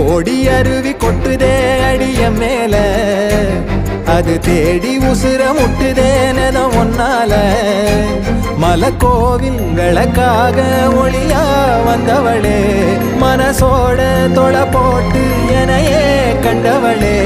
கோடி அருவி கொட்டுதே அடிய மேல அது தேடி உசுர முட்டுதே நெதம் ஒன்னால மலக்கோவில்களுக்காக ஒளியா வந்தவளே மனசோட தொலை போட்டு எனையே கண்டவளே